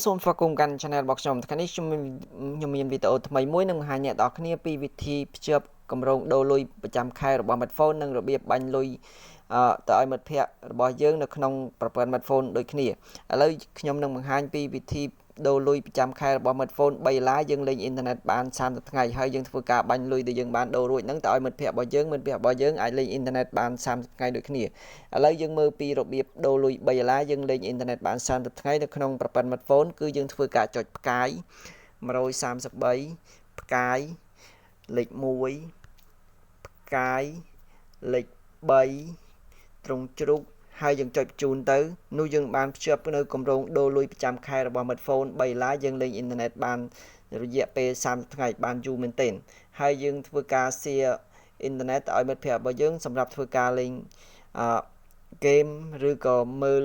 សូមស្វាគមន៍កាន់ channel របស់ខ្ញុំថ្ងៃនេះខ្ញុំមានវីដេអូថ្មីមួយនឹងបង្ហាញអ្នកនរគ្នាពីវិធីភ្ជាប់គម្រោងដូរលុយប្រចាំខែរបស់ Metfone និងរបៀបបាញ់លុយទៅឲ្យមិត្តភ័ក្តិរបស់យើងនៅក្នុងប្រព័ន្ធ Metfone ដូចគ្នាឥឡូវខ្ញុំនឹងបង្ហាញពីវិធីដូរលុយប្រចាំខែរបស់ Metfone 3 ដុល្លារយើងលេងអ៊ីនធឺណិតបាន30ថ្ងៃហើយយើងធ្វើការបាញ់លុយដែលយើងបានដូររួចហ្នឹងទៅឲ្យមិត្តភ័ក្តិរបស់យើងអាចលេងអ៊ីនធឺណិតបាន30ថ្ងៃដូចគ្នាឥឡូវយើងមើលពីរបៀបដូរលុយ3ដុល្លារយើងលេងអ៊ីនធឺណិតបាន30ថ្ងៃនៅក្នុងប្រព័ន្ធ Metfone គឺយើងធ្វើការចុចផ្កាយ133ផ្កាយលេខ1ផ្កាយលេខ3ត្រង់ជ្រូកហើយយើងចុចបញ្ជូនទៅនោះយើងបានភ្ជាប់នៅគម្រោងដូរលុយប្រចាំខែរបស់ Metfone 3ដុល្លារយើងលេងអ៊ីនធឺណិតបានរយៈពេល30ថ្ងៃបានយូរមែនទែនហើយយើងធ្វើការ share អ៊ីនធឺណិតឲ្យមិត្តភ័ក្តិរបស់យើងសម្រាប់ធ្វើការលេងហ្គេមឬក៏មើល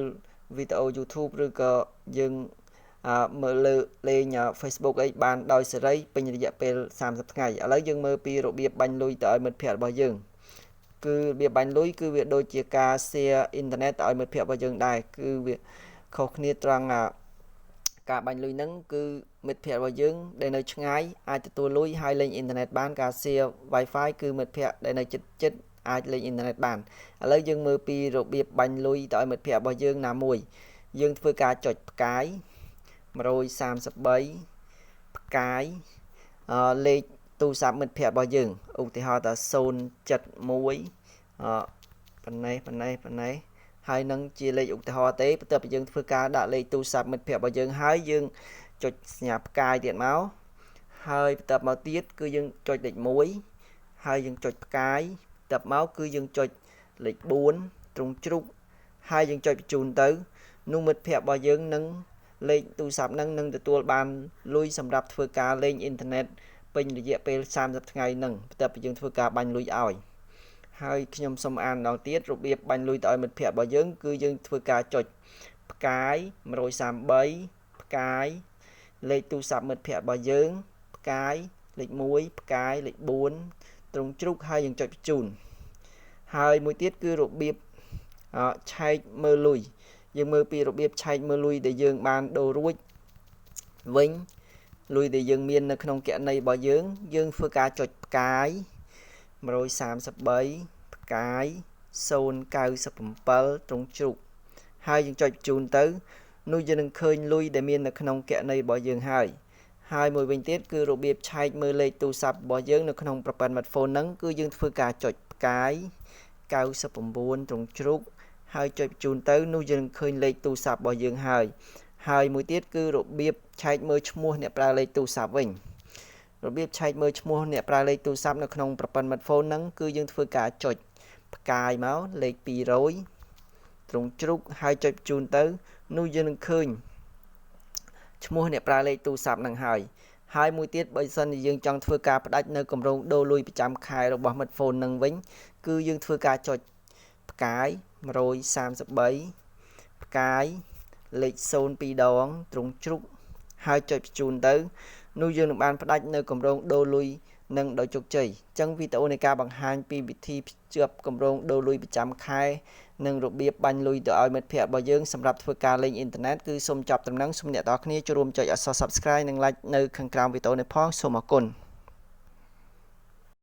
វីដេអូ YouTube ឬក៏យើងមើលលេង Facebook អីបានដោយសេរីពេញរយៈពេល30ថ្ងៃឥឡូវយើងមើលពីរបៀបបាញ់លុយទៅឲ្យមិត្តភ័ក្តិរបស់យើងគឺរបៀបបាញ់លុយគឺវាដូចជាការ share អ៊ីនធឺណិតឲ្យមិត្តភ័ក្តិរបស់យើងដែរគឺវាខុសគ្នាត្រង់ការបាញ់លុយហ្នឹងគឺមិត្តភ័ក្តិរបស់យើងដែលនៅឆ្ងាយអាចទទួលលុយហើយលេងអ៊ីនធឺណិតបានការ share Wi-Fi គឺមិត្តភ័ក្តិដែលនៅជិតអាចលេងអ៊ីនធឺណិតបានឥឡូវយើងមើលពីរបៀបបាញ់លុយទៅឲ្យមិត្តភ័ក្តិរបស់យើងណាមួយយើងធ្វើការចុចផ្កាយ133ផ្កាយលេខទូរស័ព្ទមិត្តភ័ក្តិរបស់យើងឧទាហរណ៍ថា071ប៉ុណ្ណេះហើយនឹងជាលេខឧទាហរណ៍ទេបន្ទាប់ពីយើងធ្វើការដាក់លេខទូរស័ព្ទមិត្តភ័ក្តិរបស់យើងហើយយើងចុចសញ្ញាផ្កាយទៀតមកហើយបន្ទាប់មកទៀតគឺយើងចុចលេខ1ហើយយើងចុចផ្កាយបន្ទាប់មកគឺយើងចុចលេខ4ត្រង់ជ្រូកហើយយើងចុចបញ្ជូនទៅនោះមិត្តភ័ក្តិរបស់យើងនឹងលេខទូរស័ព្ទនឹងទទួលបានលុយសម្រាប់ធ្វើការលេងអ៊ីនធឺណិតពេញរយៈពេល30ថ្ងៃនឹងបន្ទាប់ពីយើងធ្វើការបាញ់លុយឲ្យហើយខ្ញុំសូមអានដល់ទៀតរបៀបបាញ់លុយទៅឲ្យមិត្តភ័ក្តិរបស់យើងគឺយើងធ្វើការចុចផ្កាយ133ផ្កាយលេខទូរស័ព្ទមិត្តភ័ក្តិរបស់យើងផ្កាយលេខ1ផ្កាយលេខ4ត្រង់ជ្រូកហើយយើងចុចបញ្ជូនហើយមួយទៀតគឺរបៀបឆែកមើលលុយយើងមើលពីរបៀបឆែកមើលលុយដែលយើងបានដូររួចវិញលុយដែលយើងមាននៅក្នុងគណនីរបស់យើងធ្វើការចុចផ្កាយ133ផ្កាយ097ត្រង់ជ្រូកហើយយើងចុចបញ្ជូនទៅនោះយើងនឹងឃើញលុយដែលមាននៅក្នុងគណនីរបស់យើងហើយមួយវិញទៀតគឺរបៀបឆែកមើលលេខទូរស័ព្ទរបស់យើងនៅក្នុងប្រព័ន្ធ Metfone ហ្នឹងគឺយើងធ្វើការចុចផ្កាយ99ត្រង់ជ្រូកហើយចុចបញ្ជូនទៅនោះយើងនឹងឃើញលេខទូរស័ព្ទរបស់យើងហើយមួយទៀតគឺរបៀបឆែកមើលឈ្មោះអ្នកប្រើលេខទូរស័ព្ទវិញរបៀបឆែកមើលឈ្មោះអ្នកប្រើលេខទូរស័ព្ទនៅក្នុងប្រព័ន្ធ Metfone ហ្នឹងគឺយើងធ្វើការចុចផ្កាយមកលេខ200ត្រង់ជ្រូកហើយចុចបញ្ជូនទៅនោះយើងនឹងឃើញឈ្មោះអ្នកប្រើលេខទូរស័ព្ទហ្នឹងហើយមួយទៀតបើសិនជាយើងចង់ធ្វើការផ្ដាច់នៅគម្រោងដូរលុយប្រចាំខែរបស់ Metfone ហ្នឹងវិញគឺយើងធ្វើការចុចផ្កាយ133ផ្កាយលេខ02ដងត្រង់ជ្រូកហើយចុចបញ្ជូនទៅនោះយើងនឹងបានផ្ដាច់នៅគម្រោងដូរលុយនឹងដោយជោគជ័យអញ្ចឹងវីដេអូនៃការបង្ហាញពីវិធីភ្ជាប់គម្រោងដូរលុយប្រចាំខែនិងរបៀបបាញ់លុយទៅឲ្យមិត្តភ័ក្តិរបស់យើងសម្រាប់ធ្វើការលេងអ៊ីនធឺណិតគឺសូមចប់ដំណឹងសូមអ្នកនរគ្នាចូលរួមចុចអក្សរ Subscribe និង Like នៅខាងក្រោមវីដេអូនេះផងសូមអរគុណ